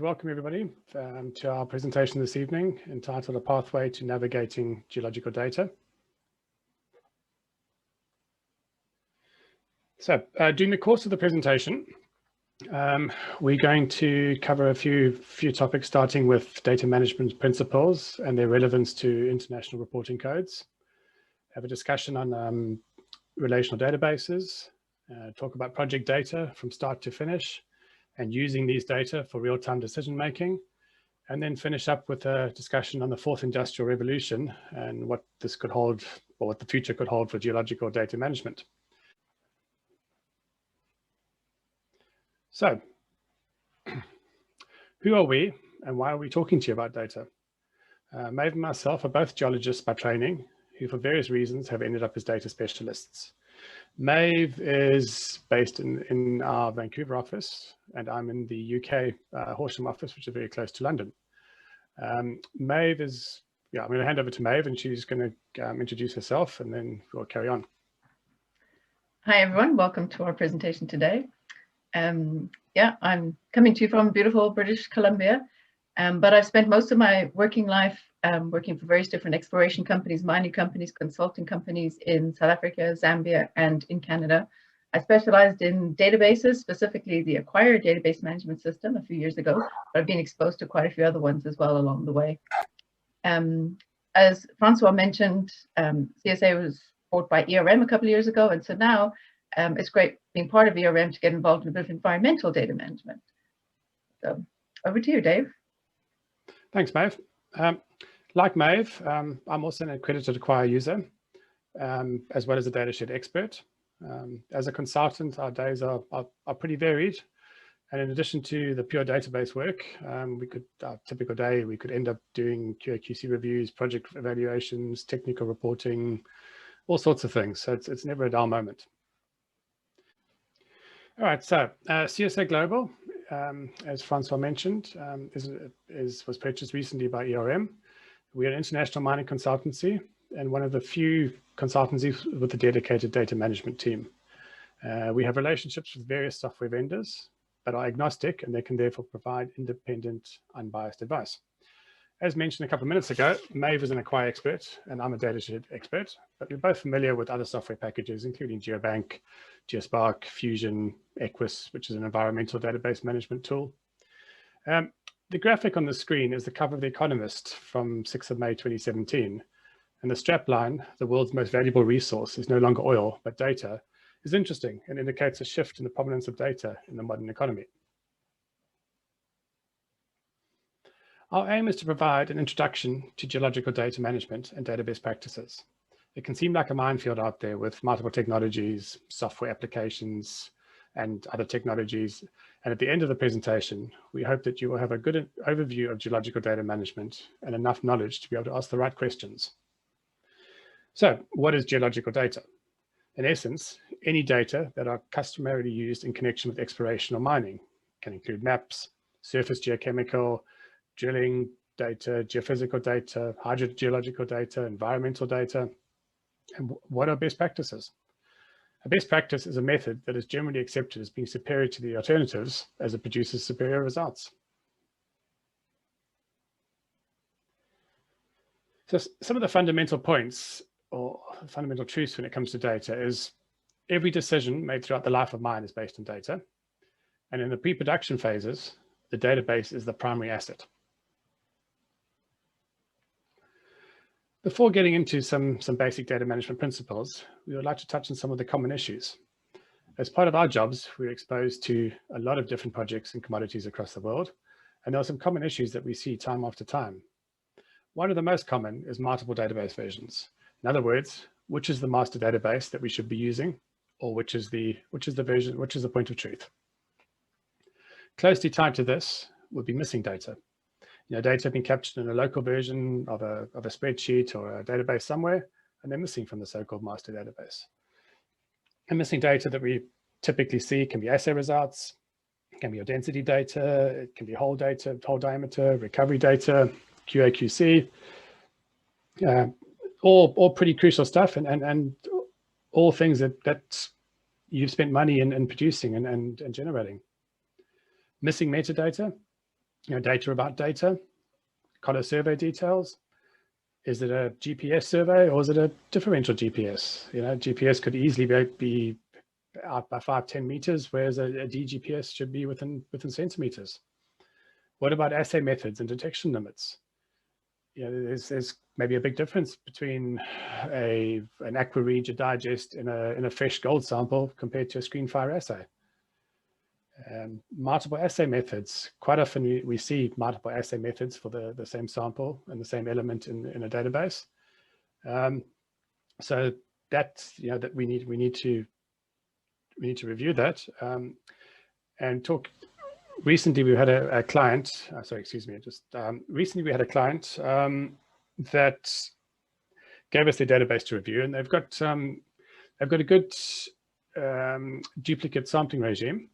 welcome everybody to our presentation this evening entitled A Pathway to Navigating Geological Data. So during the course of the presentation, we're going to cover a few topics, starting with data management principles and their relevance to international reporting codes. Have a discussion on relational databases, talk about project data from start to finish, and using these data for real-time decision making, and then finish up with a discussion on the fourth industrial revolution and what this could hold, or what the future could hold for geological data management. So, who are we and why are we talking to you about data? Maeve and myself are both geologists by training, who for various reasons have ended up as data specialists. Maeve is based in our Vancouver office, and I'm in the UK Horsham office, which is very close to London. Maeve is, I'm going to hand over to Maeve, and she's going to introduce herself, and then we'll carry on. Hi, everyone. Welcome to our presentation today. I'm coming to you from beautiful British Columbia, but I've spent most of my working life working for various different exploration companies, mining companies, consulting companies in South Africa, Zambia, and in Canada. I specialized in databases, specifically the acquired database management system a few years ago, but I've been exposed to quite a few other ones as well along the way. As Francois mentioned, CSA was bought by ERM a couple of years ago, and so now it's great being part of ERM to get involved in a bit of environmental data management. So over to you, Dave. Thanks, Maeve. Like Maeve, I'm also an accredited acquire user, as well as a Datashed expert. As a consultant, our days are pretty varied. And in addition to the pure database work, our typical day, we could end up doing QA/QC reviews, project evaluations, technical reporting, all sorts of things. So it's never a dull moment. All right, so CSA Global, as Francois mentioned, was purchased recently by ERM. We're an international mining consultancy and one of the few consultancies with a dedicated data management team. We have relationships with various software vendors that are agnostic, and they can therefore provide independent, unbiased advice. As mentioned a couple of minutes ago, Maeve is an acquire expert and I'm a Datashed expert, but we're both familiar with other software packages, including GeoBank, GeoSpark, Fusion, Equus, which is an environmental database management tool. The graphic on the screen is the cover of The Economist from 6th of May 2017. And the strapline, the world's most valuable resource is no longer oil, but data, is interesting and indicates a shift in the prominence of data in the modern economy. Our aim is to provide an introduction to geological data management and database practices. It can seem like a minefield out there with multiple technologies, software applications, and other technologies. And at the end of the presentation, we hope that you will have a good overview of geological data management and enough knowledge to be able to ask the right questions. So what is geological data? In essence, any data that are customarily used in connection with exploration or mining. Can include maps, surface geochemical, drilling data, geophysical data, hydrogeological data, environmental data. And what are best practices? A best practice is a method that is generally accepted as being superior to the alternatives as it produces superior results. So some of the fundamental points or fundamental truths when it comes to data is every decision made throughout the life of mine is based on data. And in the pre-production phases, the database is the primary asset. Before getting into some basic data management principles, we would like to touch on some of the common issues. As part of our jobs, we're exposed to a lot of different projects and commodities across the world, and there are some common issues that we see time after time. One of the most common is multiple database versions. In other words, which is the master database that we should be using, or which is the version, which is the point of truth. Closely tied to this would be missing data. Data being captured in a local version of a spreadsheet or a database somewhere, and they're missing from the so-called master database. And missing data that we typically see can be assay results, it can be your density data, it can be hole data, hole diameter, recovery data, QA/QC, all pretty crucial stuff, and all things that you've spent money in producing and generating. Missing metadata. data about data, collar survey details. Is it a GPS survey or is it a differential GPS? GPS could easily be out by 5-10 meters, whereas a DGPS should be within centimeters. What about assay methods and detection limits? There's maybe a big difference between an aqua read digest in a fresh gold sample compared to a screen fire assay. Multiple assay methods. Quite often we see multiple assay methods for the same sample and the same element in a database. So that that we need to review that and talk. Recently, we had a client. Recently we had a client that gave us their database to review, and they've got a good duplicate sampling regime.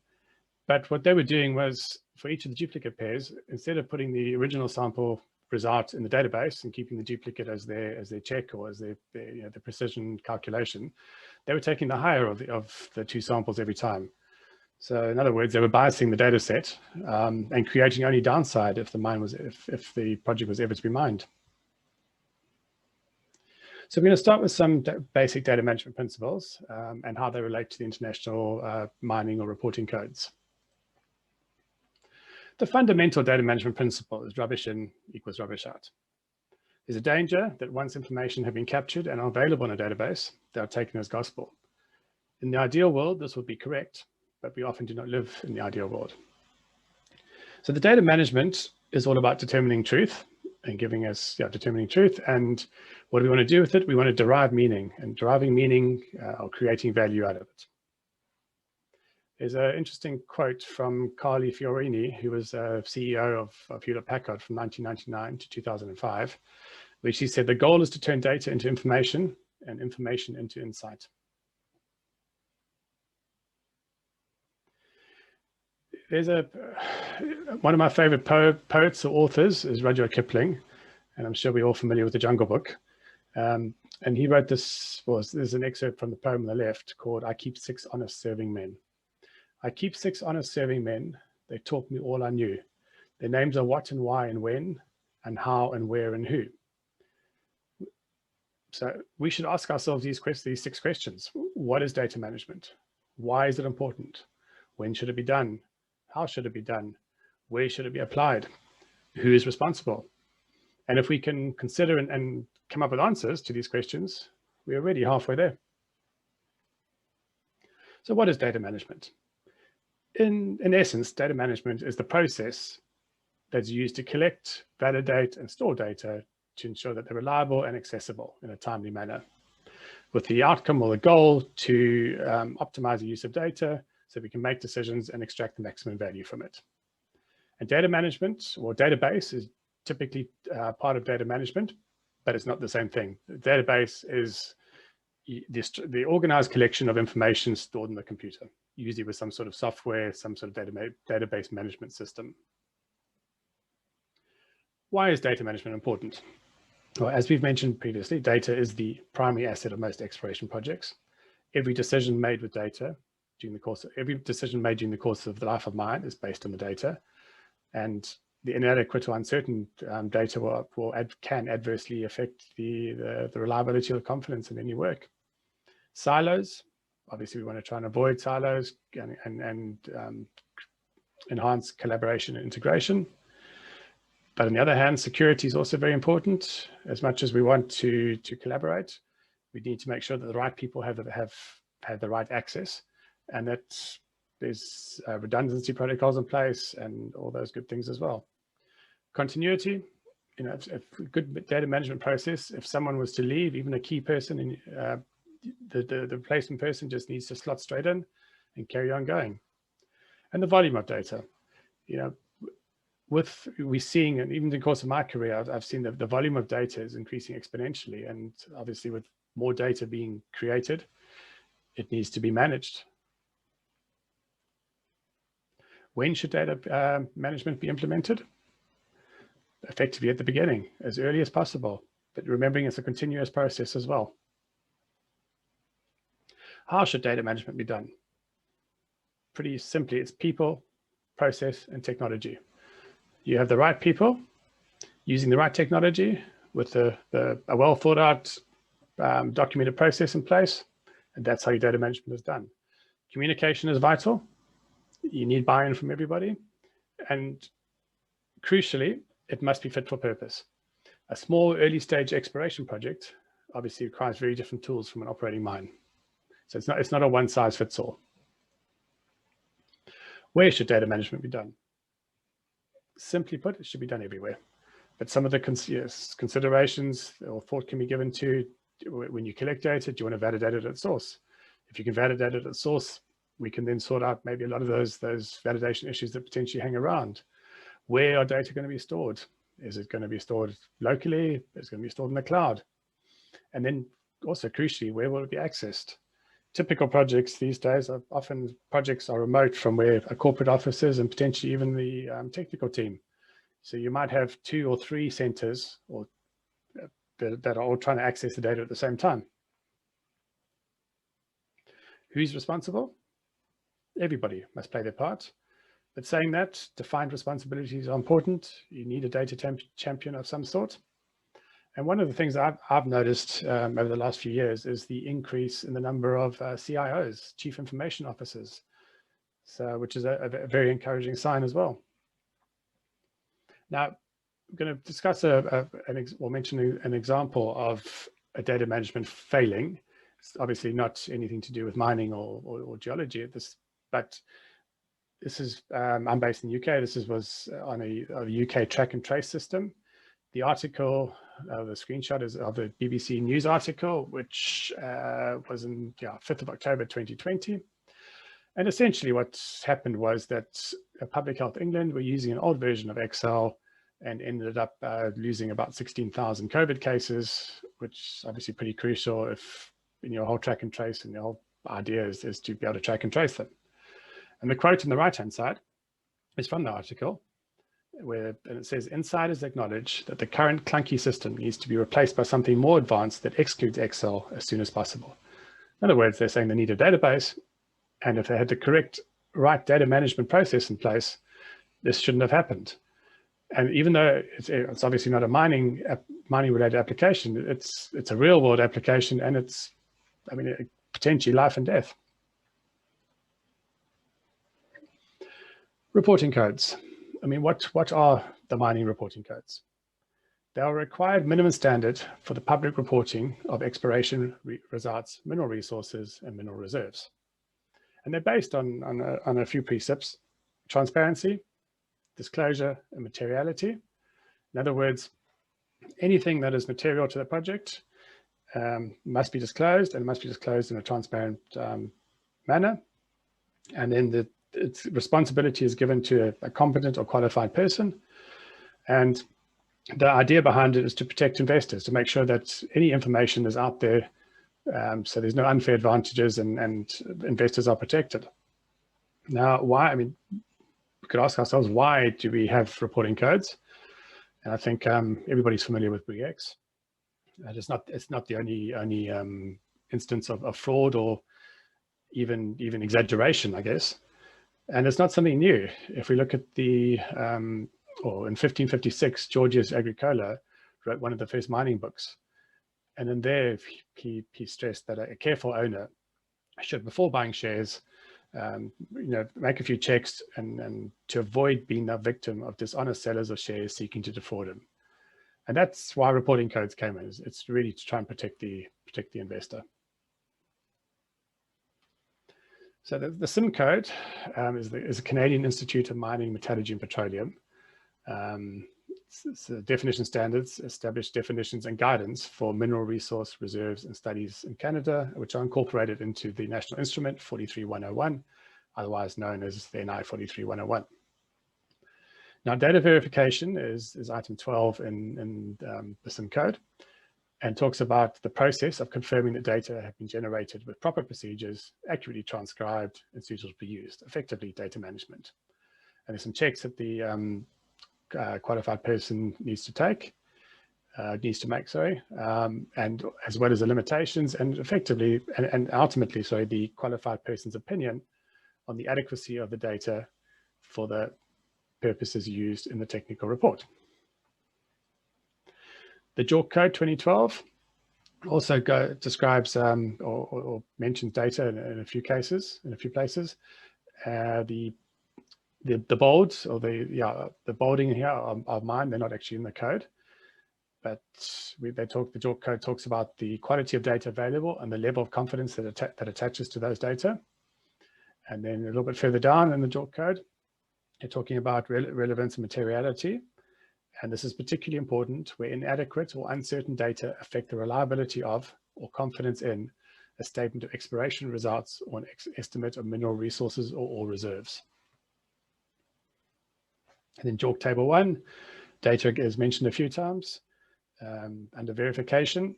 But what they were doing was, for each of the duplicate pairs, instead of putting the original sample result in the database and keeping the duplicate as their check or as their the precision calculation, they were taking the higher of the two samples every time. So in other words, they were biasing the data set and creating only downside if the project was ever to be mined. So we're going to start with some basic data management principles and how they relate to the international mining or reporting codes. The fundamental data management principle is rubbish in equals rubbish out. There's a danger that once information have been captured and are available in a database, they are taken as gospel. In the ideal world, this would be correct, but we often do not live in the ideal world. So the data management is all about determining truth and giving us determining truth. And what do we want to do with it? We want to derive meaning, and deriving meaning or creating value out of it. There's an interesting quote from Carly Fiorini, who was CEO of Hewlett Packard from 1999 to 2005, which she said, the goal is to turn data into information and information into insight. There's one of my favorite poets or authors is Rudyard Kipling, and I'm sure we're all familiar with the Jungle Book. And he wrote this, there's an excerpt from the poem on the left called, I keep 6 honest serving men. I keep 6 honest serving men. They taught me all I knew. Their names are what and why and when, and how and where and who. So we should ask ourselves these 6 questions. What is data management? Why is it important? When should it be done? How should it be done? Where should it be applied? Who is responsible? And if we can consider and come up with answers to these questions, we're already halfway there. So what is data management? In essence, data management is the process that's used to collect, validate, and store data to ensure that they're reliable and accessible in a timely manner, with the outcome or the goal to optimize the use of data so we can make decisions and extract the maximum value from it. And data management or database is typically part of data management, but it's not the same thing. The database is the organized collection of information stored in the computer, usually with some sort of software, some sort of database management system. Why is data management important? Well, as we've mentioned previously, data is the primary asset of most exploration projects. Every decision made with data during the course of the life of mine is based on the data, and the inadequate or uncertain data can adversely affect the reliability or confidence in any work. Silos, obviously we want to try and avoid silos and enhance collaboration and integration. But on the other hand, security is also very important. As much as we want to collaborate, we need to make sure that the right people have the right access, and that there's redundancy protocols in place and all those good things as well. Continuity, if a good data management process, if someone was to leave, even a key person, the replacement person just needs to slot straight in and carry on going. And the volume of data, we're seeing, and even in the course of my career, I've seen that the volume of data is increasing exponentially, and obviously with more data being created, it needs to be managed. When should data management be implemented? Effectively at the beginning, as early as possible, but remembering it's a continuous process as well. How should data management be done? Pretty simply, it's people, process, and technology. you have the right people using the right technology with a well thought out documented process in place, and that's how your data management is done. Communication is vital. You need buy-in from everybody, and crucially, it must be fit for purpose. A small early stage exploration project obviously requires very different tools from an operating mine. So it's not a one size fits all. Where should data management be done? Simply put, it should be done everywhere. But some of the considerations or thought can be given to when you collect data, do you want to validate it at source? If you can validate it at source, we can then sort out maybe a lot of those validation issues that potentially hang around. Where are data going to be stored? Is it going to be stored locally? Is it going to be stored in the cloud? And then also crucially, where will it be accessed? Typical projects these days are often projects are remote from where a corporate office is and potentially even the technical team. So you might have 2 or 3 centers or that are all trying to access the data at the same time. Who's responsible? Everybody must play their part. But saying that, defined responsibilities are important. You need a data champion of some sort. And one of the things I've noticed over the last few years is the increase in the number of CIOs, Chief Information Officers, so which is a very encouraging sign as well. Now, I'm going to discuss or mention an example of a data management failing. It's obviously not anything to do with mining or geology at this, but this is, I'm based in the UK. This was on a UK track and trace system. The article, the screenshot is of the BBC News article, which was in 5th of October 2020. And essentially what happened was that Public Health England were using an old version of Excel and ended up losing about 16,000 COVID cases, which is obviously pretty crucial if in your whole track and trace, and the whole idea is to be able to track and trace them. And the quote on the right-hand side is from the article, and it says, insiders acknowledge that the current clunky system needs to be replaced by something more advanced that excludes Excel as soon as possible. In other words, they're saying they need a database, and if they had the right data management process in place, this shouldn't have happened. And even though it's obviously not a mining related application, it's a real world application, and it's, I mean, potentially life and death. Reporting codes. I mean, what are the mining reporting codes? They are a required minimum standard for the public reporting of exploration results, mineral resources, and mineral reserves. And they're based on a few precepts: transparency, disclosure, and materiality. In other words, anything that is material to the project must be disclosed, and must be disclosed in a transparent manner. And then its responsibility is given to a competent or qualified person. And the idea behind it is to protect investors, to make sure that any information is out there, so there's no unfair advantages, and investors are protected. Now, why? I mean, we could ask ourselves, why do we have reporting codes? And I think everybody's familiar with BRIEX. It's not the only instance of fraud or even exaggeration, I guess. And it's not something new. If we look at in 1556, Georgius Agricola wrote one of the first mining books. And in there, he stressed that a careful owner should, before buying shares, make a few checks and to avoid being the victim of dishonest sellers of shares seeking to defraud him. And that's why reporting codes came in. It's really to try and protect the investor. So the SIM code is the Canadian Institute of Mining, Metallurgy and Petroleum. It's definition standards, establish definitions and guidance for mineral resource reserves and studies in Canada, which are incorporated into the National Instrument 43101, otherwise known as the NI 43101. Now, data verification is item 12 in the SIM code, and talks about the process of confirming that data have been generated with proper procedures, accurately transcribed, and suitable to be used, effectively data management. And there's some checks that the qualified person needs to make, and as well as the limitations and effectively, and ultimately, the qualified person's opinion on the adequacy of the data for the purposes used in the technical report. The JORC code 2012 also describes or mentions data in a few cases, in a few places. The bolds or the bolding here are mine. They're not actually in the code, but the JORC code talks about the quality of data available and the level of confidence that attaches to those data. And then a little bit further down in the JORC code, you're talking about relevance and materiality. And this is particularly important where inadequate or uncertain data affect the reliability of or confidence in a statement of exploration results or an estimate of mineral resources or reserves. And then JORC Table 1, data is mentioned a few times. Under verification,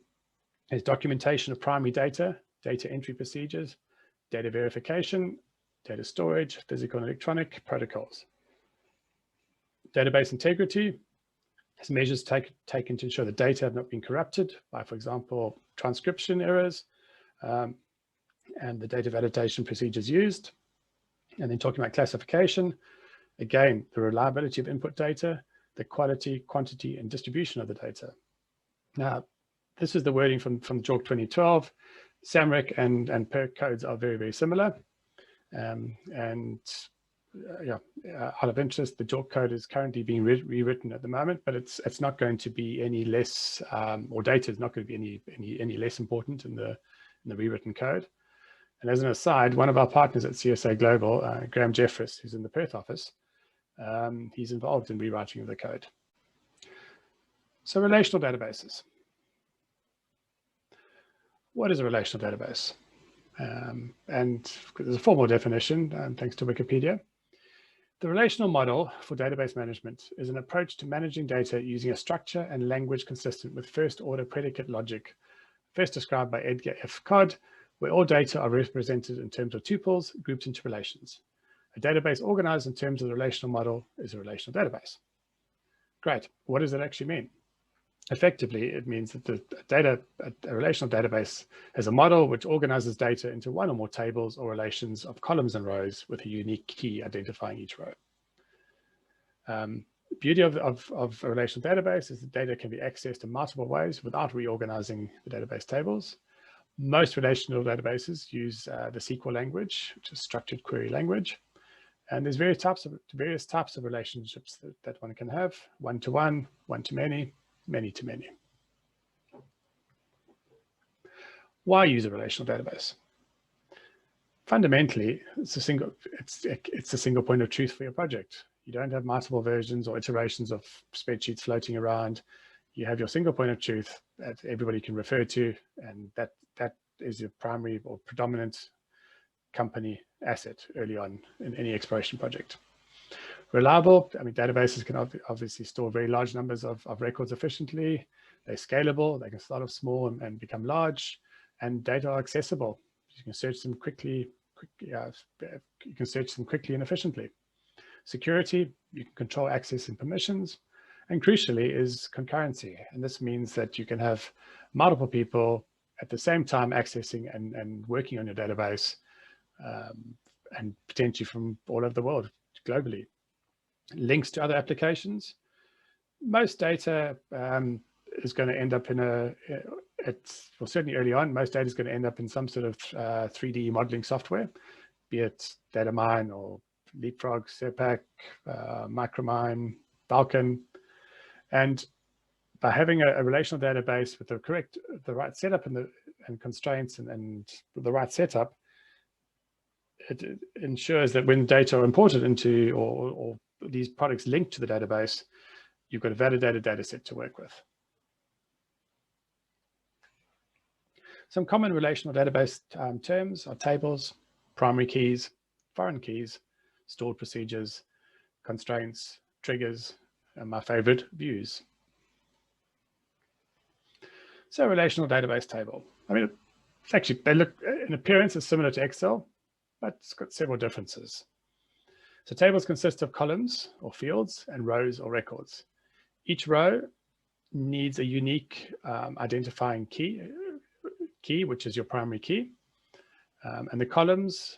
is documentation of primary data, data entry procedures, data verification, data storage, physical and electronic protocols. Database integrity is measures taken to ensure the data have not been corrupted by, for example, transcription errors, and the data validation procedures used. And then talking about classification, again, the reliability of input data, the quality, quantity, and distribution of the data. Now, this is the wording from JORC 2012. SAMREC and PERC codes are very, very similar. Out of interest, the JORC code is currently being rewritten at the moment, but it's not going to be any less, or data is not going to be any less important in the rewritten code. And as an aside, one of our partners at CSA Global, Graham Jeffress, who's in the Perth office, he's involved in rewriting of the code. So relational databases. What is a relational database? And there's a formal definition, thanks to Wikipedia. The relational model for database management is an approach to managing data using a structure and language consistent with first-order predicate logic, first described by Edgar F. Codd, where all data are represented in terms of tuples grouped into relations. A database organized in terms of the relational model is a relational database. Great. What does that actually mean? Effectively, it means that a relational database has a model which organizes data into one or more tables or relations of columns and rows with a unique key identifying each row. The beauty of a relational database is that data can be accessed in multiple ways without reorganizing the database tables. Most relational databases use the SQL language, which is structured query language. And there's various types of relationships that one can have: one-to-one, one-to-many, many-to-many. Why use a relational database? Fundamentally, it's a single point of truth for your project. You don't have multiple versions or iterations of spreadsheets floating around. You have your single point of truth that everybody can refer to, and that is your primary or predominant company asset early on in any exploration project. Reliable, I mean, databases can obviously store very large numbers of records efficiently. They're scalable, they can start off small and become large, and data are accessible. You can search them quickly and efficiently. Security, you can control access and permissions. And crucially is concurrency. And this means that you can have multiple people at the same time accessing and working on your database, and potentially from all over the world, globally. Links to other applications. Most data is going to end up in certainly early on, most data is going to end up in some sort of 3D modeling software, be it Datamine or Leapfrog, Serpac, Micromine, Vulkan. And by having a relational database with the right setup and constraints and the right setup, it ensures that when data are imported into or these products linked to the database, you've got a validated data set to work with. Some common relational database terms are tables, primary keys, foreign keys, stored procedures, constraints, triggers, and my favorite, views. So a relational database table. I mean, it's actually, they look in appearance is similar to Excel, but it's got several differences. So tables consist of columns or fields and rows or records. Each row needs a unique identifying key, which is your primary key. And the columns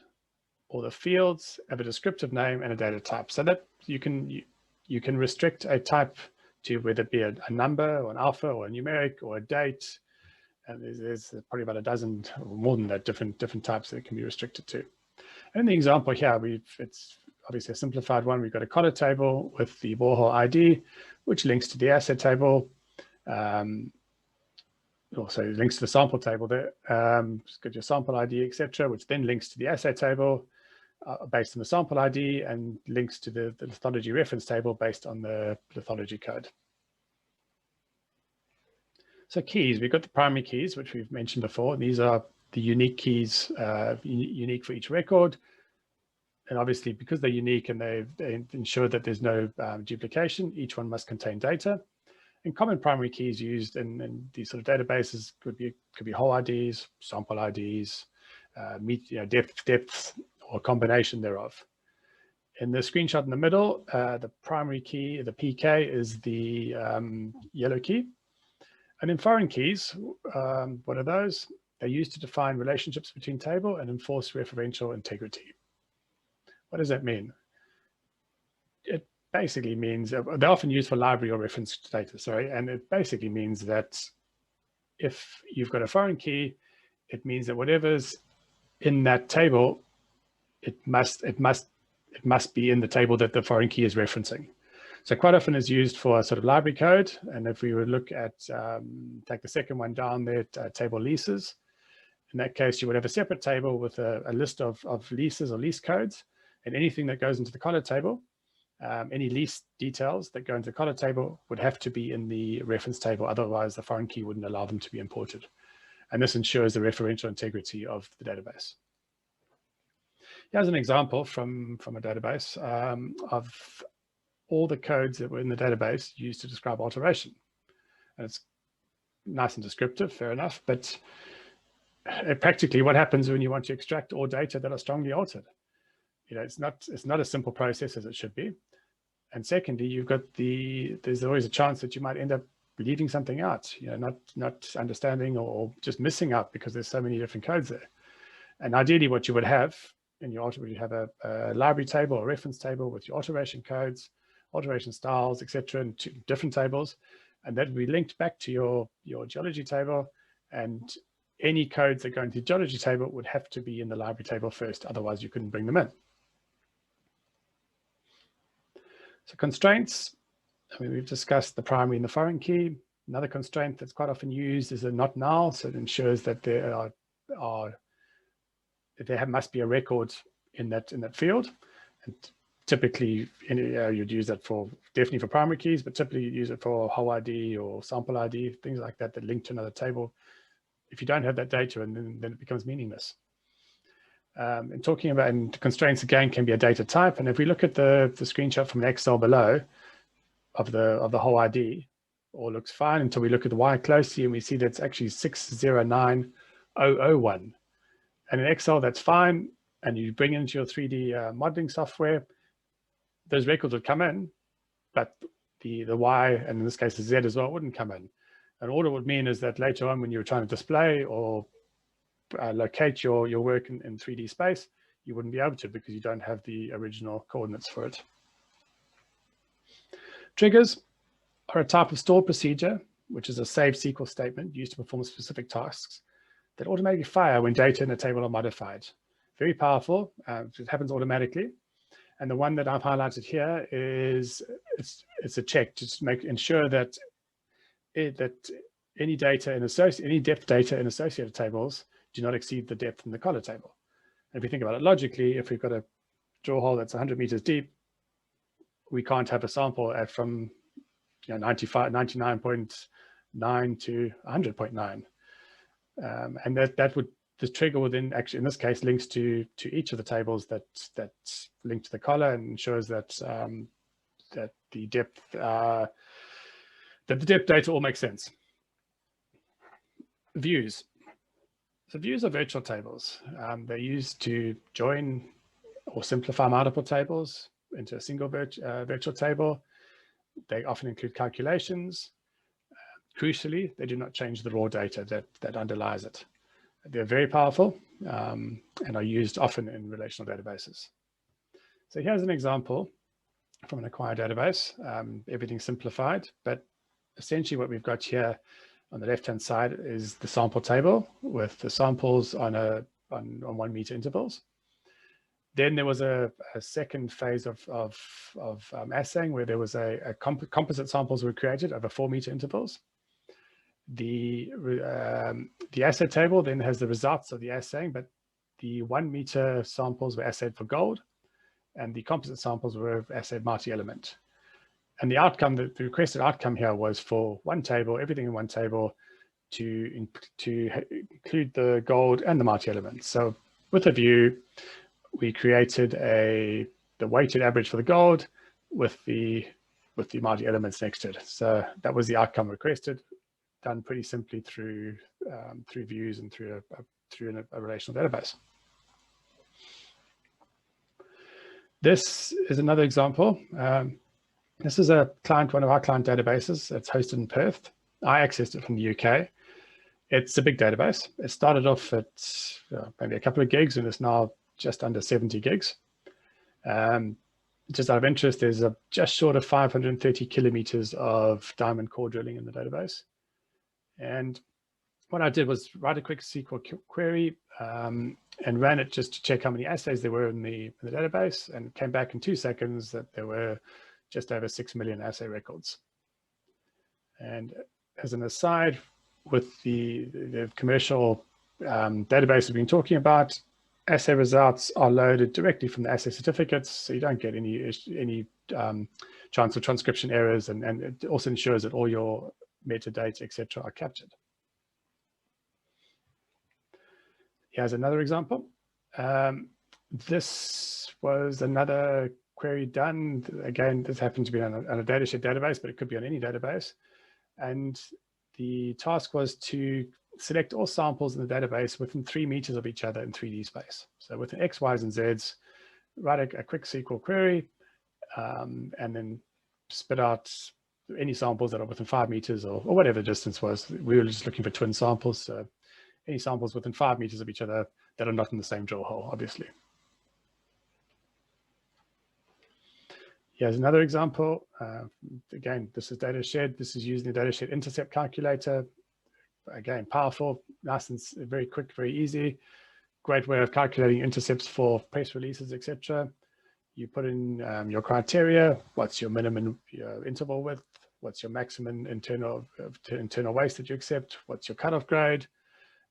or the fields have a descriptive name and a data type. So that you can you can restrict a type to whether it be a number or an alpha or a numeric or a date. And there's probably about a dozen or more than that different types that it can be restricted to. And in the example here, it's obviously a simplified one. We've got a collar table with the borehole ID, which links to the asset table. Also links to the sample table there. It's got your sample ID, etc., which then links to the assay table based on the sample ID and links to the lithology reference table based on the lithology code. So keys, we've got the primary keys, which we've mentioned before. These are the unique keys, unique for each record. And obviously, because they're unique and they ensure that there's no duplication, each one must contain data. And common primary keys used in these sort of databases could be whole IDs, sample IDs, depth, or a combination thereof. In the screenshot in the middle, the primary key, the PK, is the yellow key. And in foreign keys, what are those? They're used to define relationships between table and enforce referential integrity. What does that mean? It basically means, they're often used for library or reference data, sorry, and it basically means that if you've got a foreign key, it means that whatever's in that table, it must be in the table that the foreign key is referencing. So quite often is used for a sort of library code. And if we would look at, take the second one down there, table leases. In that case, you would have a separate table with a list of leases or lease codes, and anything that goes into the collar table, any lease details that go into the collar table would have to be in the reference table. Otherwise, the foreign key wouldn't allow them to be imported. And this ensures the referential integrity of the database. Here's an example from a database of all the codes that were in the database used to describe alteration. And it's nice and descriptive, fair enough, but practically what happens when you want to extract all data that are strongly altered? It's not a simple process as it should be. And secondly, there's always a chance that you might end up leaving something out, not understanding or just missing out because there's so many different codes there. And ideally what you would have in your you have a library table or reference table with your alteration codes, alteration styles, etc., in two different tables, and that will be linked back to your geology table, and any codes that go into the geology table would have to be in the library table first, otherwise you couldn't bring them in. So constraints, we've discussed the primary and the foreign key. Another constraint that's quite often used is a not null, so it ensures that there must be a record in that field. And typically, you'd use that definitely for primary keys, but typically you use it for whole ID or sample ID, things like that link to another table. If you don't have that data, and then it becomes meaningless. And talking about, and constraints again can be a data type. And if we look at the screenshot from an Excel below of the whole ID, all looks fine until we look at the Y closely and we see that's actually 609001. And in Excel, that's fine. And you bring into your 3D modeling software, those records would come in, but the Y, and in this case the Z as well, wouldn't come in. And all it would mean is that later on when you're trying to display or locate your work in 3D space, you wouldn't be able to because you don't have the original coordinates for it. Triggers are a type of stored procedure, which is a saved SQL statement used to perform specific tasks that automatically fire when data in a table are modified. Very powerful, it happens automatically. And the one that I've highlighted here is, it's a check to ensure that any depth data in associated tables do not exceed the depth in the collar table. And if you think about it logically, if we've got a drill hole that's 100 meters deep, we can't have a sample from 99.9 to 100.9. And the trigger would then actually, in this case, links to each of the tables that's linked to the collar and ensures that that the depth data all makes sense. Views. So views are virtual tables. They're used to join or simplify multiple tables into a single virtual table. They often include calculations. Crucially, they do not change the raw data that underlies it. They're very powerful and are used often in relational databases. So here's an example from an acquired database. Everything's simplified, but essentially what we've got here on the left-hand side is the sample table with the samples on 1 meter intervals. Then there was a second phase of assaying where there was composite samples were created over 4 meter intervals. The assay table then has the results of the assaying, but the 1 meter samples were assayed for gold, and the composite samples were assayed multi-element. And the outcome, the requested outcome here was for one table, everything in one table, to include the gold and the multi-element. So with a view, we created the weighted average for the gold with the multi-elements next to it. So that was the outcome requested, done pretty simply through views and through a relational database. This is another example. This is one of our client databases. It's hosted in Perth. I accessed it from the UK. It's a big database. It started off at maybe a couple of gigs, and it's now just under 70 gigs. Just out of interest, there's just short of 530 kilometers of diamond core drilling in the database. And what I did was write a quick SQL query and ran it just to check how many assays there were in the database, and came back in 2 seconds that there were just over 6 million assay records. And as an aside, with the commercial database we've been talking about, assay results are loaded directly from the assay certificates, so you don't get any chance of transcription errors, and it also ensures that all your metadata, etc., are captured. Here's another example. This was another query done. Again, this happened to be on a Datashed database, but it could be on any database. And the task was to select all samples in the database within 3 meters of each other in 3D space. So within X, Y's, and Z's, write a quick SQL query, and then spit out any samples that are within 5 meters or whatever the distance was. We were just looking for twin samples. So any samples within 5 meters of each other that are not in the same drill hole, obviously. Here's another example. Again, this is Datashed. This is using the Datashed intercept calculator. Again, powerful, nice and very quick, very easy. Great way of calculating intercepts for press releases, etc. You put in your criteria. What's your minimum interval width? What's your maximum internal waste that you accept? What's your cutoff grade?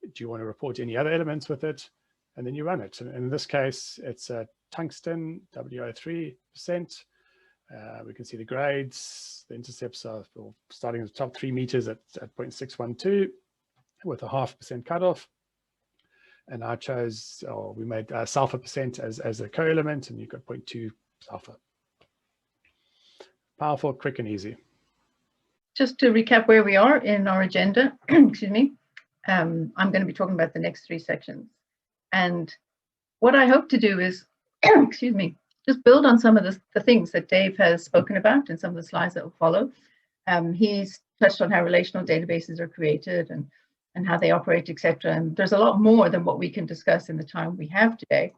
Do you want to report any other elements with it? And then you run it. And in this case, it's a tungsten, WO3%. We can see the grades. The intercepts are starting at the top 3 meters at 0.612 with a 0.5% cutoff. And I chose, or we made sulfur percent as a co-element, and you've got 0.2 sulfur. Powerful, quick, and easy. Just to recap where we are in our agenda, excuse me, I'm going to be talking about the next 3 sections. And what I hope to do is, excuse me, just build on some of the things that Dave has spoken about in some of the slides that will follow. He's touched on how relational databases are created and how they operate, etc. And there's a lot more than what we can discuss in the time we have today.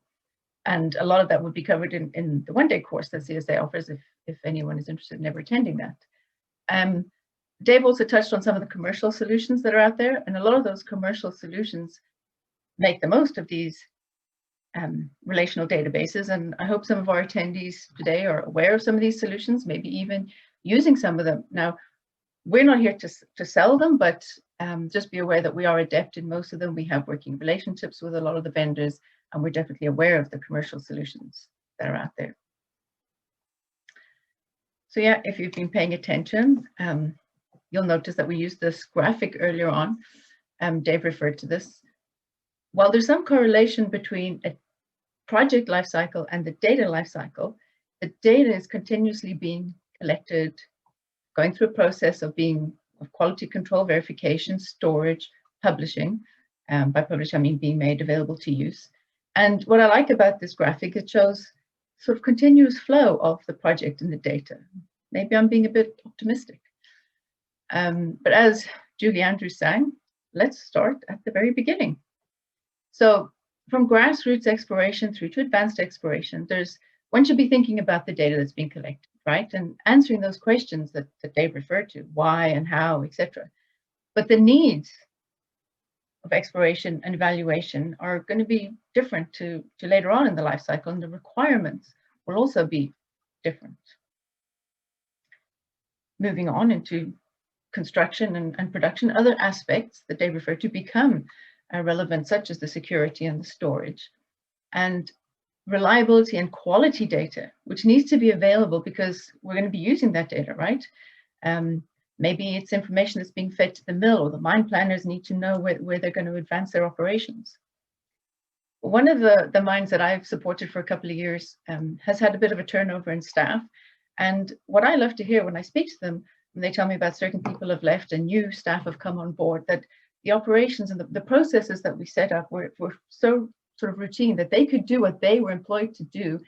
And a lot of that would be covered in the one-day course that CSA offers if anyone is interested in ever attending that. Dave also touched on some of the commercial solutions that are out there, and a lot of those commercial solutions make the most of these relational databases. And I hope some of our attendees today are aware of some of these solutions, maybe even using some of them. Now, we're not here to sell them, but just be aware that we are adept in most of them. We have working relationships with a lot of the vendors, and we're definitely aware of the commercial solutions that are out there. So yeah, if you've been paying attention, you'll notice that we used this graphic earlier on. Dave referred to this. While there's some correlation between a project lifecycle and the data lifecycle, the data is continuously being collected, going through a process of quality control, verification, storage, publishing. By publish, I mean being made available to use. And what I like about this graphic, it shows sort of continuous flow of the project and the data. Maybe I'm being a bit optimistic. But as Julie Andrews sang, let's start at the very beginning. So from grassroots exploration through to advanced exploration, one should be thinking about the data that's being collected. right? And answering those questions that Dave referred to, why and how, etc. But the needs of exploration and evaluation are going to be different to later on in the life cycle, and the requirements will also be different. Moving on into construction and production, other aspects that they refer to become relevant, such as the security and the storage, and reliability and quality data, which needs to be available because we're going to be using that data, right? Maybe it's information that's being fed to the mill, or the mine planners need to know where they're going to advance their operations. One of the mines that I've supported for a couple of years has had a bit of a turnover in staff. And what I love to hear when I speak to them, when they tell me about certain people have left and new staff have come on board, that the operations and the processes that we set up were so sort of routine that they could do what they were employed to do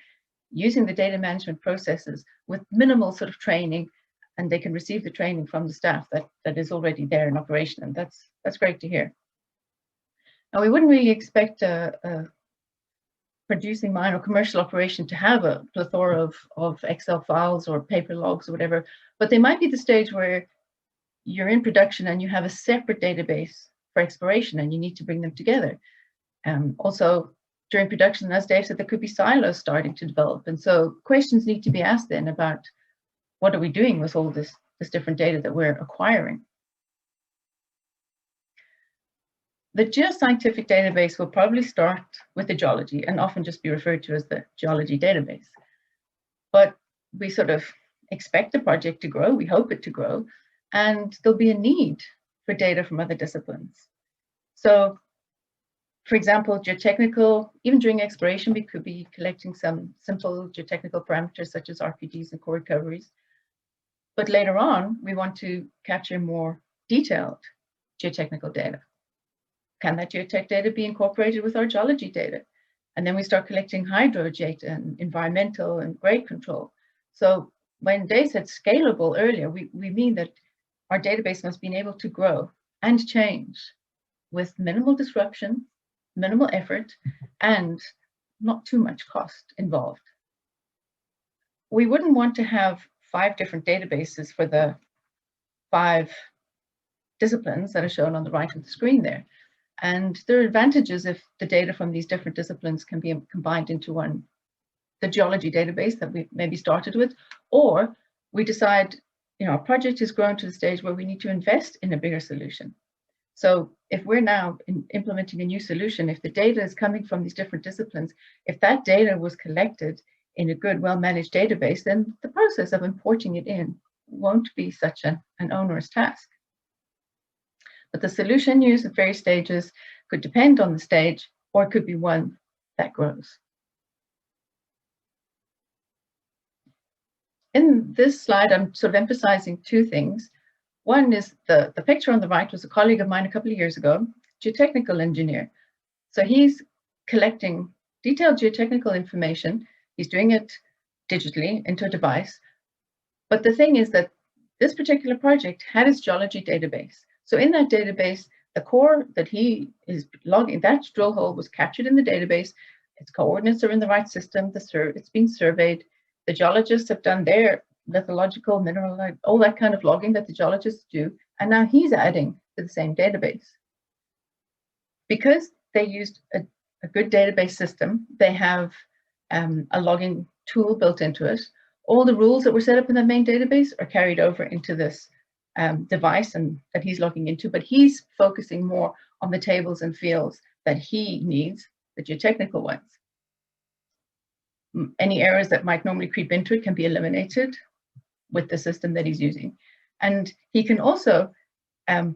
using the data management processes with minimal sort of training, and they can receive the training from the staff that is already there in operation. And that's great to hear. Now, we wouldn't really expect a producing mine or commercial operation to have a plethora of Excel files or paper logs or whatever, but they might be the stage where you're in production and you have a separate database for exploration and you need to bring them together. Also, during production, as Dave said, there could be silos starting to develop. And so questions need to be asked then about what are we doing with all this different data that we're acquiring. The geoscientific database will probably start with the geology and often just be referred to as the geology database. But we sort of expect the project to grow, we hope it to grow, and there'll be a need for data from other disciplines. So, for example, geotechnical, even during exploration, we could be collecting some simple geotechnical parameters such as RPDs and core recoveries. But later on, we want to capture more detailed geotechnical data. Can that geotech data be incorporated with our geology data? And then we start collecting hydro data and environmental and grade control. So when Dave said scalable earlier, we mean that our database must be able to grow and change with minimal disruption, minimal effort, and not too much cost involved. We wouldn't want to have 5 different databases for the 5 disciplines that are shown on the right of the screen there. And there are advantages if the data from these different disciplines can be combined into one, the geology database that we maybe started with, or we decide, our project has grown to the stage where we need to invest in a bigger solution. So if we're now implementing a new solution, if the data is coming from these different disciplines, if that data was collected in a good, well-managed database, then the process of importing it in won't be such an onerous task. But the solution used at various stages could depend on the stage, or it could be one that grows. In this slide, I'm sort of emphasizing 2 things. One is the picture on the right was a colleague of mine a couple of years ago, geotechnical engineer. So he's collecting detailed geotechnical information. He's doing it digitally into a device. But the thing is that this particular project had its geology database. So in that database, the core that he is logging, that drill hole was captured in the database. Its coordinates are in the right system. It's been surveyed. The geologists have done their lithological, mineral, all that kind of logging that the geologists do. And now he's adding to the same database. Because they used a good database system, they have a logging tool built into it. All the rules that were set up in the main database are carried over into this device and that he's logging into, but he's focusing more on the tables and fields that he needs, the geotechnical ones. Any errors that might normally creep into it can be eliminated with the system that he's using. And he can also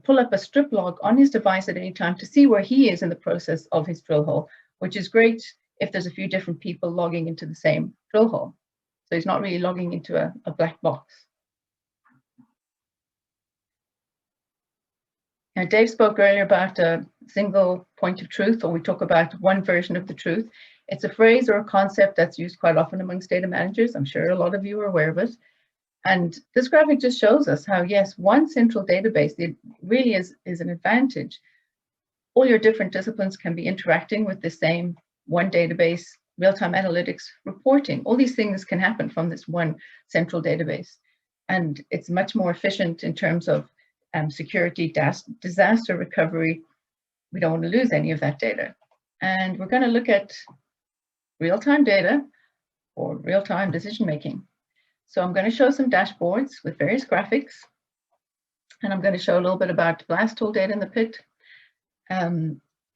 pull up a strip log on his device at any time to see where he is in the process of his drill hole, which is great if there's a few different people logging into the same drill hole. So he's not really logging into a black box. Now, Dave spoke earlier about a single point of truth, or we talk about one version of the truth. It's a phrase or a concept that's used quite often amongst data managers. I'm sure a lot of you are aware of it. And this graphic just shows us how, yes, one central database, it really is an advantage. All your different disciplines can be interacting with the same one database real-time analytics, reporting. All these things can happen from this one central database. And it's much more efficient in terms of security, disaster recovery. We don't want to lose any of that data. And we're going to look at real-time data or real-time decision-making. So I'm going to show some dashboards with various graphics. And I'm going to show a little bit about blast hole data in the pit. At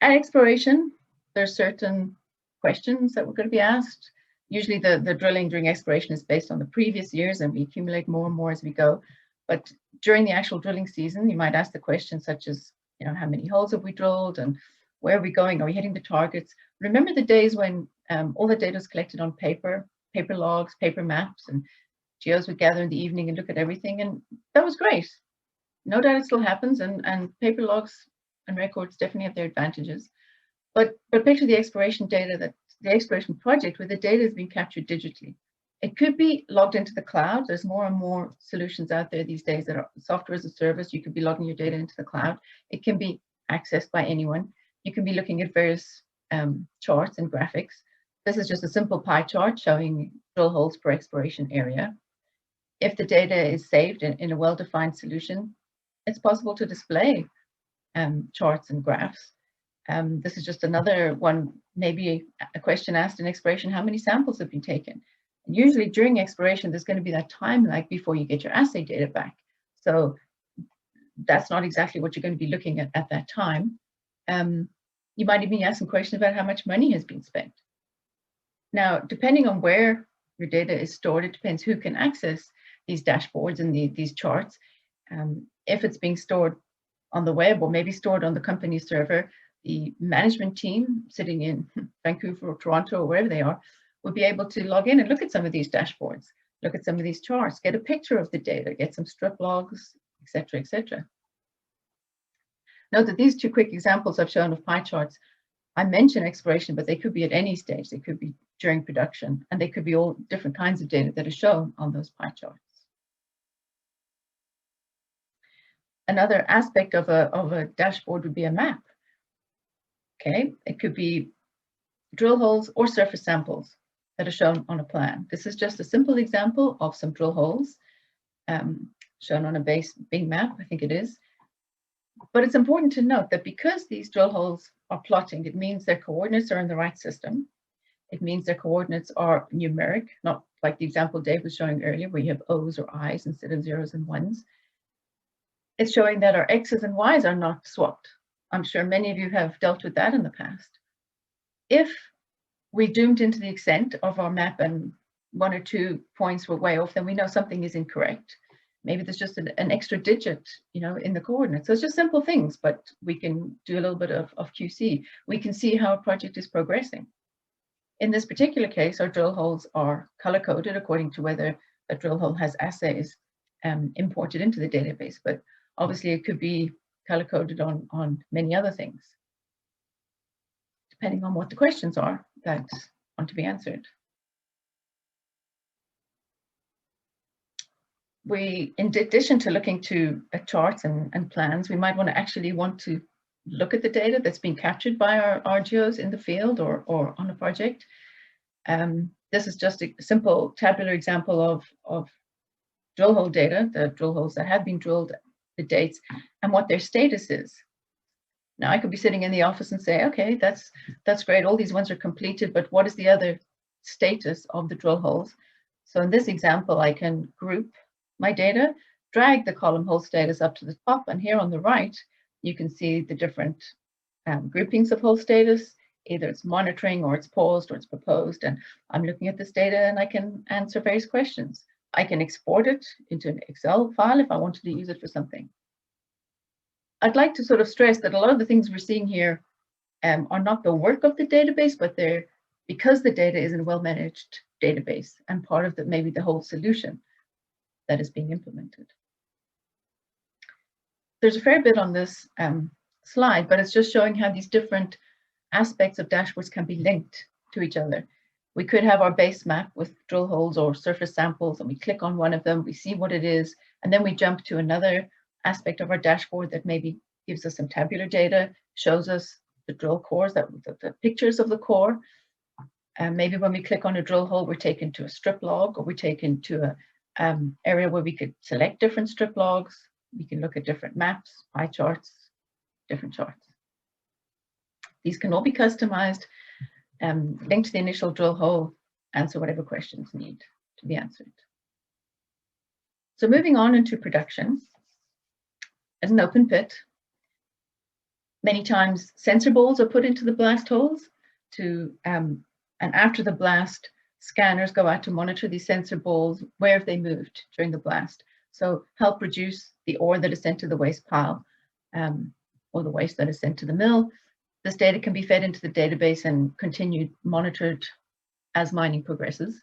exploration, there's certain questions that we're going to be asked. Usually the drilling during exploration is based on the previous years, and we accumulate more and more as we go. But during the actual drilling season, you might ask the questions such as, how many holes have we drilled and where are we going? Are we hitting the targets? Remember the days when all the data was collected on paper logs, paper maps, and geos would gather in the evening and look at everything, and that was great. No doubt it still happens, and paper logs and records definitely have their advantages. But picture the exploration data, that the exploration project where the data is being captured digitally. It could be logged into the cloud. There's more and more solutions out there these days that are software as a service. You could be logging your data into the cloud. It can be accessed by anyone. You can be looking at various charts and graphics. This is just a simple pie chart showing drill holes per exploration area. If the data is saved in a well-defined solution, it's possible to display charts and graphs. This is just another one, maybe a question asked in exploration: how many samples have been taken? And usually during exploration, there's going to be that time lag before you get your assay data back. So that's not exactly what you're going to be looking at that time. You might even be asking questions about how much money has been spent. Now, depending on where your data is stored, it depends who can access these dashboards and these charts. If it's being stored on the web or maybe stored on the company server, the management team sitting in Vancouver or Toronto or wherever they are will be able to log in and look at some of these dashboards, look at some of these charts, get a picture of the data, get some strip logs, etc., etc. Note that these two quick examples I've shown of pie charts, I mention exploration, but they could be at any stage. They could be during production, and they could be all different kinds of data that are shown on those pie charts. Another aspect of a dashboard would be a map. Okay, it could be drill holes or surface samples that are shown on a plan. This is just a simple example of some drill holes shown on a Bing map, I think it is. But it's important to note that because these drill holes are plotting, it means their coordinates are in the right system. It means their coordinates are numeric, not like the example Dave was showing earlier, where you have O's or I's instead of zeros and ones. It's showing that our X's and Y's are not swapped. I'm sure many of you have dealt with that in the past. If we zoomed into the extent of our map and 1 or 2 points were way off, then we know something is incorrect. Maybe there's just an extra digit, in the coordinates. So it's just simple things, but we can do a little bit of QC. We can see how a project is progressing. In this particular case, our drill holes are color-coded according to whether a drill hole has assays imported into the database, but obviously it could be color-coded on many other things, depending on what the questions are that want to be answered. We, in addition to looking at charts and plans, we might want to look at the data that's being captured by our geos in the field or on a project. This is just a simple tabular example of drill hole data, the drill holes that have been drilled, the dates, and what their status is. Now, I could be sitting in the office and say, okay, that's great, all these ones are completed, but what is the other status of the drill holes? So in this example, I can group my data, drag the column hole status up to the top, and here on the right, you can see the different groupings of hole status. Either it's monitoring, or it's paused, or it's proposed, and I'm looking at this data and I can answer various questions. I can export it into an Excel file if I wanted to use it for something. I'd like to sort of stress that a lot of the things we're seeing here are not the work of the database, but they're because the data is in a well-managed database and part of maybe the whole solution that is being implemented. There's a fair bit on this slide, but it's just showing how these different aspects of dashboards can be linked to each other. We could have our base map with drill holes or surface samples, and we click on one of them, we see what it is, and then we jump to another aspect of our dashboard that maybe gives us some tabular data, shows us the drill cores, the pictures of the core. Maybe when we click on a drill hole, we're taken to a strip log, or we're taken to a area where we could select different strip logs. We can look at different maps, pie charts, different charts. These can all be customized, linked to the initial drill hole, answer whatever questions need to be answered. So moving on into production, as an open pit, many times sensor balls are put into the blast holes to, and after the blast, scanners go out to monitor these sensor balls. Where have they moved during the blast? So help reduce the ore that is sent to the waste pile, or the waste that is sent to the mill. This data can be fed into the database and continued monitored as mining progresses.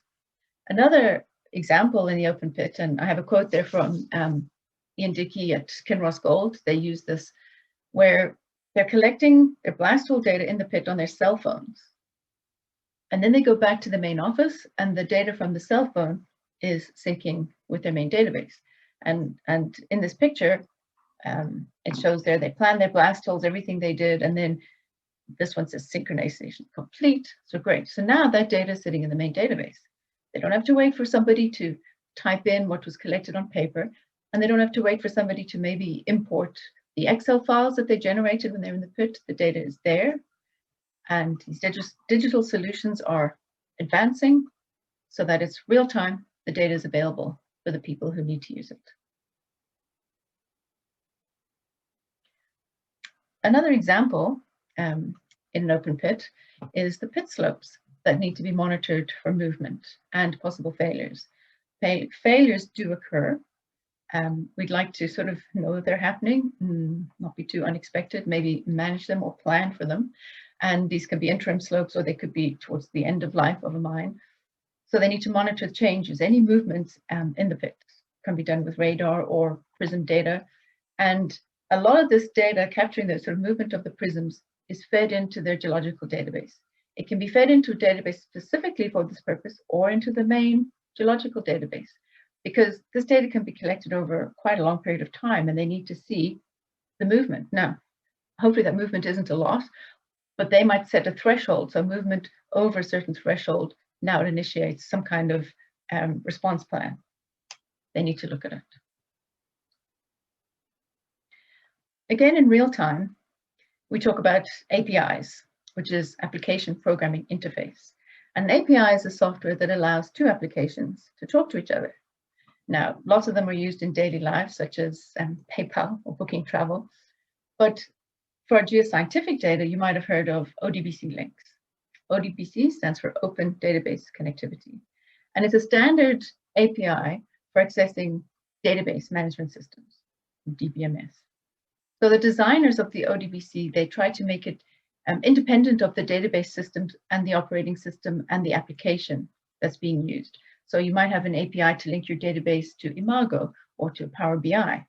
Another example in the open pit, and I have a quote there from Ian Dickey at Kinross Gold. They use this where they're collecting their blast hole data in the pit on their cell phones. And then they go back to the main office, and the data from the cell phone is syncing with their main database. And in this picture, it shows there they planned their blast holes, everything they did, and then this one says synchronization complete. So great. So now that data is sitting in the main database. They don't have to wait for somebody to type in what was collected on paper, and they don't have to wait for somebody to maybe import the Excel files that they generated when they're in the pit. The data is there, and these digital solutions are advancing so that it's real time. The data is available for the people who need to use it. Another example in an open pit is the pit slopes that need to be monitored for movement and possible failures. Failures do occur. We'd like to sort of know that they're happening, not be too unexpected, maybe manage them or plan for them. And these can be interim slopes, or they could be towards the end of life of a mine. So they need to monitor changes. Any movements in the pit can be done with radar or prism data. And a lot of this data, capturing the sort of movement of the prisms, is fed into their geological database. It can be fed into a database specifically for this purpose, or into the main geological database, because this data can be collected over quite a long period of time, and they need to see the movement. Now, hopefully that movement isn't a lot, but they might set a threshold. So movement over a certain threshold, now it initiates some kind of response plan. They need to look at it. Again, in real time, we talk about APIs, which is Application Programming Interface. An API is a software that allows two applications to talk to each other. Now, lots of them are used in daily life, such as PayPal or booking travel. But for geoscientific data, you might have heard of ODBC links. ODBC stands for Open Database Connectivity. And it's a standard API for accessing database management systems, DBMS. So the designers of the ODBC, they try to make it independent of the database systems and the operating system and the application that's being used. So you might have an API to link your database to Imago or to Power BI.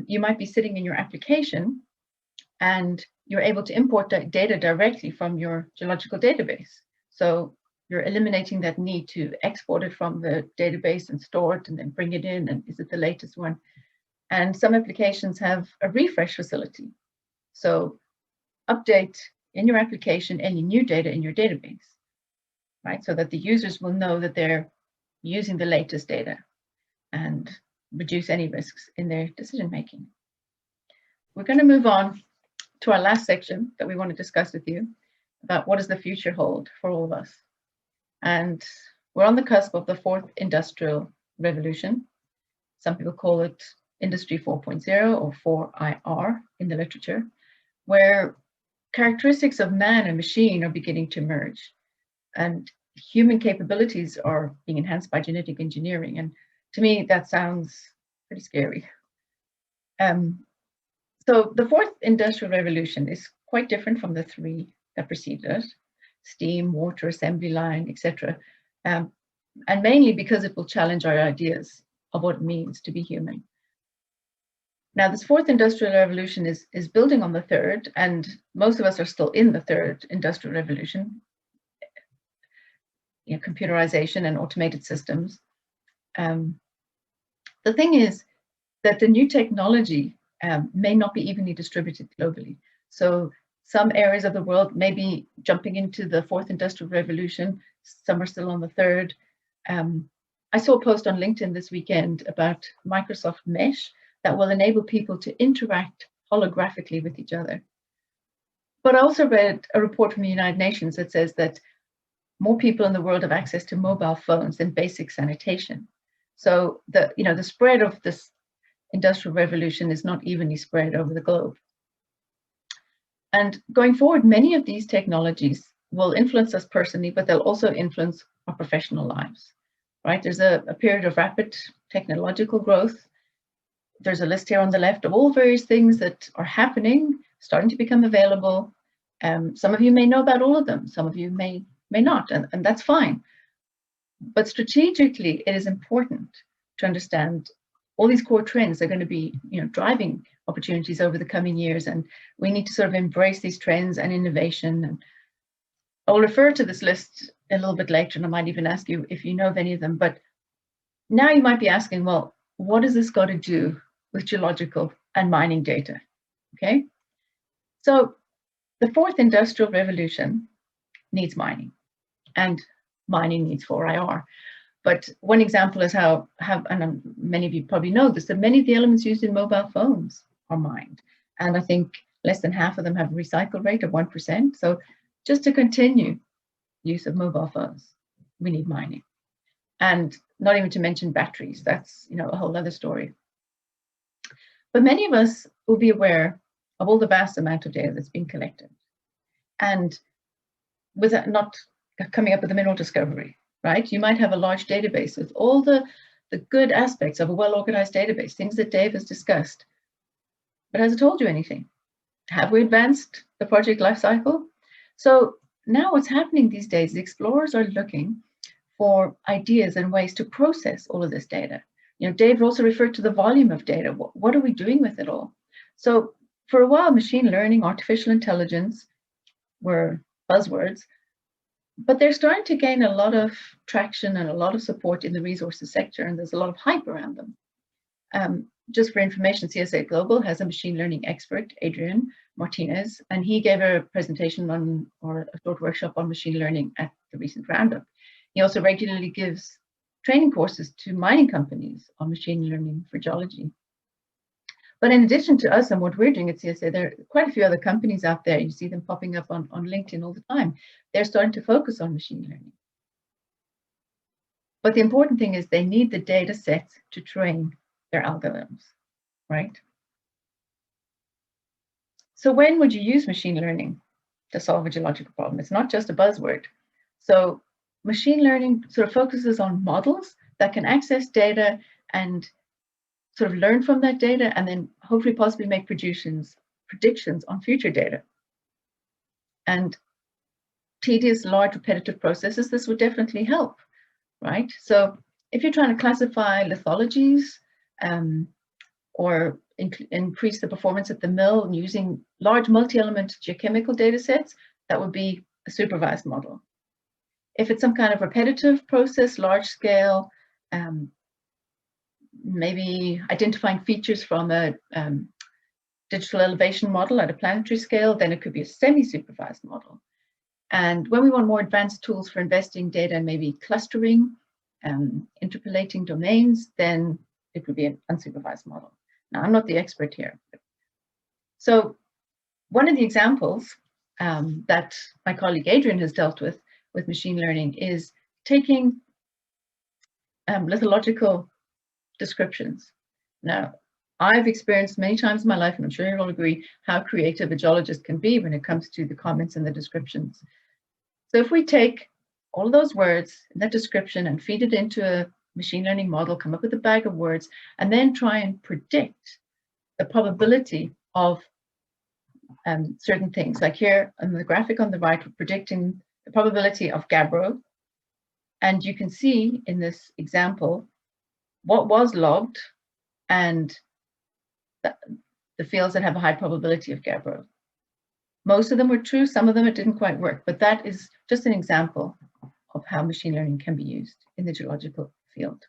You might be sitting in your application and you're able to import that data directly from your geological database. So you're eliminating that need to export it from the database and store it and then bring it in, and is it the latest one? And some applications have a refresh facility. So update in your application any new data in your database, right? So that the users will know that they're using the latest data and reduce any risks in their decision making. We're going to move on to our last section that we want to discuss with you about what does the future hold for all of us. And we're on the cusp of the fourth industrial revolution. Some people call it Industry 4.0 or 4IR in the literature, where characteristics of man and machine are beginning to merge, and human capabilities are being enhanced by genetic engineering. And to me, that sounds pretty scary. So the fourth industrial revolution is quite different from the three that preceded it: steam, water, assembly line, etc. And mainly because it will challenge our ideas of what it means to be human. Now, this fourth industrial revolution is building on the third, and most of us are still in the third industrial revolution, computerization and automated systems. The thing is that the new technology may not be evenly distributed globally. So Some areas of the world may be jumping into the fourth industrial revolution. Some are still on the third. I saw a post on LinkedIn this weekend about Microsoft Mesh that will enable people to interact holographically with each other. But I also read a report from the United Nations that says that more people in the world have access to mobile phones than basic sanitation. So the spread of this industrial revolution is not evenly spread over the globe. And going forward, many of these technologies will influence us personally, but they'll also influence our professional lives, right? There's a period of rapid technological growth. There's a list here on the left of all various things that are happening, starting to become available. Some of you may know about all of them. Some of you may not, and that's fine. But strategically, it is important to understand all these core trends are going to be, driving opportunities over the coming years, and we need to sort of embrace these trends and innovation. And I'll refer to this list a little bit later, and I might even ask you if you know of any of them. But now you might be asking, well, what has this got to do with geological and mining data? Okay, so the fourth industrial revolution needs mining, and mining needs 4IR. But one example is and many of you probably know this, that many of the elements used in mobile phones are mined. And I think less than half of them have a recycle rate of 1%. So just to continue use of mobile phones, we need mining. And not even to mention batteries, that's a whole other story. But many of us will be aware of all the vast amount of data that's being collected. And with that, not coming up with a mineral discovery, right? You might have a large database with all the good aspects of a well-organized database, things that Dave has discussed. But has it told you anything? Have we advanced the project lifecycle? So now what's happening these days, the explorers are looking for ideas and ways to process all of this data. Dave also referred to the volume of data. What are we doing with it all? So for a while, machine learning, artificial intelligence were buzzwords, but they're starting to gain a lot of traction and a lot of support in the resources sector, and there's a lot of hype around them. Just for information, CSA Global has a machine learning expert, Adrian Martinez, and he gave a presentation or a short workshop on machine learning at the recent roundup. He also regularly gives training courses to mining companies on machine learning for geology. But in addition to us and what we're doing at CSA, there are quite a few other companies out there. You see them popping up on LinkedIn all the time. They're starting to focus on machine learning. But the important thing is they need the data sets to train their algorithms, right? So when would you use machine learning to solve a geological problem? It's not just a buzzword. So machine learning sort of focuses on models that can access data and sort of learn from that data and then hopefully possibly make predictions on future data. And tedious, large, repetitive processes, this would definitely help, right? So if you're trying to classify lithologies or increase the performance at the mill and using large multi-element geochemical data sets, that would be a supervised model. If it's some kind of repetitive process, large scale, maybe identifying features from a digital elevation model at a planetary scale, then it could be a semi-supervised model. And when we want more advanced tools for investing data and maybe clustering, interpolating domains, then it would be an unsupervised model. Now, I'm not the expert here. So one of the examples that my colleague Adrian has dealt with machine learning is taking lithological descriptions. Now, I've experienced many times in my life, and I'm sure you'll all agree, how creative a geologist can be when it comes to the comments and the descriptions. So if we take all of those words in that description and feed it into a machine learning model, come up with a bag of words, and then try and predict the probability of certain things, like here on the graphic on the right, we're predicting the probability of gabbro. And you can see in this example what was logged and the fields that have a high probability of gabbro. Most of them were true, some of them it didn't quite work, but that is just an example of how machine learning can be used in the geological field.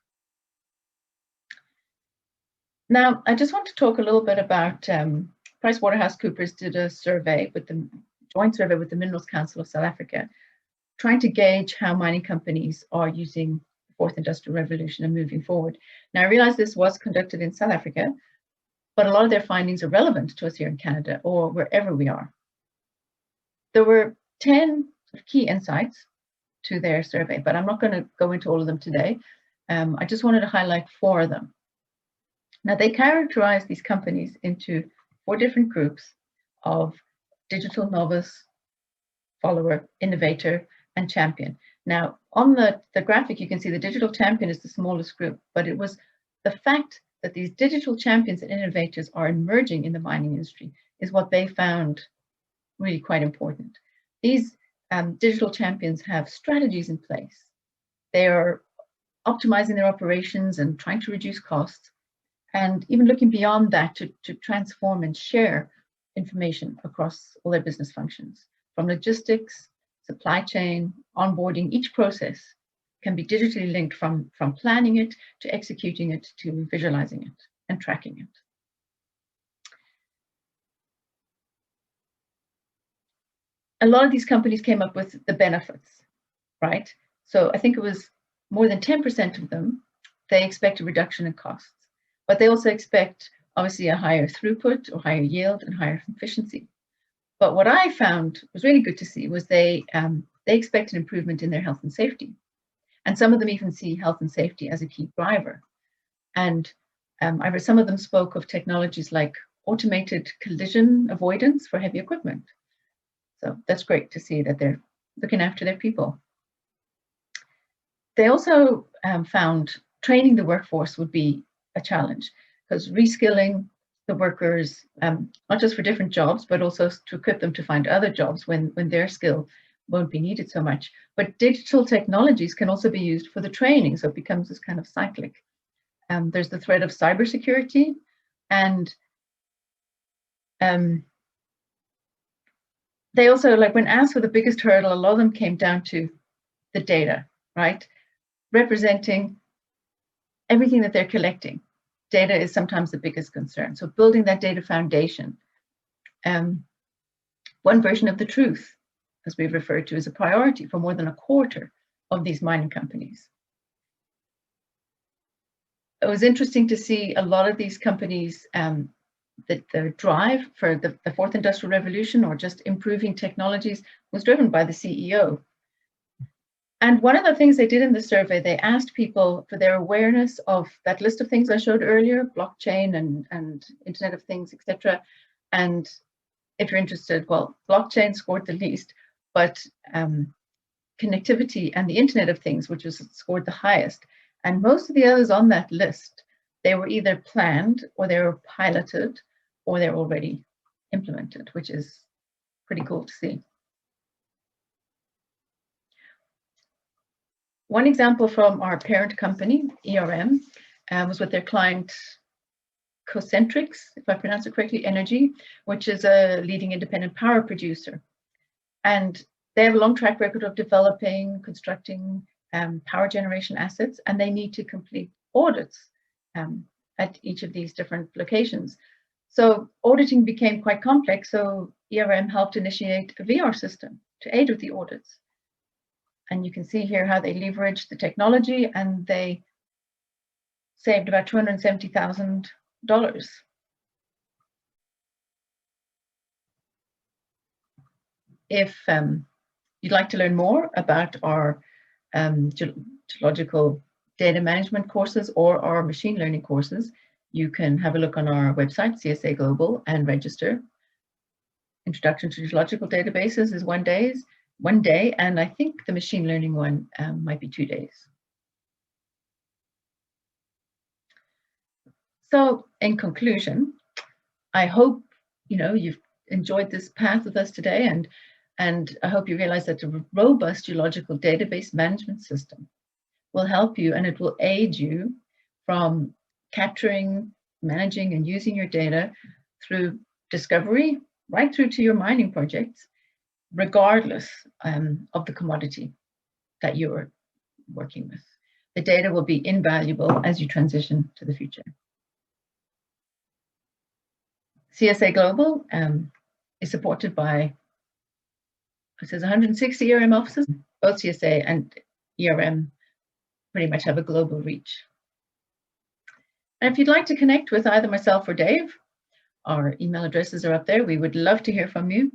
Now, I just want to talk a little bit about PricewaterhouseCoopers did a survey with the joint survey with the Minerals Council of South Africa, trying to gauge how mining companies are using the fourth industrial revolution and moving forward. Now, I realize this was conducted in South Africa, but a lot of their findings are relevant to us here in Canada or wherever we are. There were 10 key insights to their survey, but I'm not going to go into all of them today. I just wanted to highlight 4 of them. Now, they characterize these companies into 4 different groups of digital novice, follower, innovator, and champion. Now, on the graphic, you can see the digital champion is the smallest group, but it was the fact that these digital champions and innovators are emerging in the mining industry is what they found really quite important. These digital champions have strategies in place. They are optimizing their operations and trying to reduce costs, and even looking beyond that to transform and share information across all their business functions. From logistics, supply chain, onboarding, each process can be digitally linked from planning it to executing it to visualizing it and tracking it. A lot of these companies came up with the benefits, right? So I think it was more than 10% of them, they expect a reduction in costs, but they also expect obviously a higher throughput or higher yield and higher efficiency. But what I found was really good to see was they expect an improvement in their health and safety. And some of them even see health and safety as a key driver. And some of them spoke of technologies like automated collision avoidance for heavy equipment. So that's great to see that they're looking after their people. They also found training the workforce would be a challenge, because reskilling the workers, not just for different jobs, but also to equip them to find other jobs when their skill won't be needed so much. But digital technologies can also be used for the training, so it becomes this kind of cyclic. There's the threat of cybersecurity, and they also, like when asked for the biggest hurdle, a lot of them came down to the data, right? Representing everything that they're collecting. Data is sometimes the biggest concern. So building that data foundation. One version of the truth, as we've referred to, is a priority for more than a quarter of these mining companies. It was interesting to see a lot of these companies that the drive for the fourth industrial revolution or just improving technologies was driven by the CEO. And one of the things they did in the survey, they asked people for their awareness of that list of things I showed earlier, blockchain and Internet of Things, etc. And if you're interested, well, blockchain scored the least, but connectivity and the Internet of Things, which was scored the highest. And most of the others on that list, they were either planned or they were piloted or they're already implemented, which is pretty cool to see. One example from our parent company, ERM, was with their client Concentrix, if I pronounce it correctly, Energy, which is a leading independent power producer. And they have a long track record of developing, constructing power generation assets, and they need to complete audits at each of these different locations. So auditing became quite complex, so ERM helped initiate a VR system to aid with the audits. And you can see here how they leveraged the technology, and they saved about $270,000. If you'd like to learn more about our geological data management courses or our machine learning courses, you can have a look on our website, CSA Global, and register. Introduction to Geological Databases is 1 day, and I think the machine learning one might be 2 days. So in conclusion, I hope you've enjoyed this path with us today, and I hope you realize that a robust geological database management system will help you, and it will aid you from capturing, managing, and using your data through discovery right through to your mining projects, regardless of the commodity that you're working with. The data will be invaluable as you transition to the future. CSA Global is supported by it says 160 ERM offices. Both CSA and ERM pretty much have a global reach. And if you'd like to connect with either myself or Dave, our email addresses are up there. We would love to hear from you.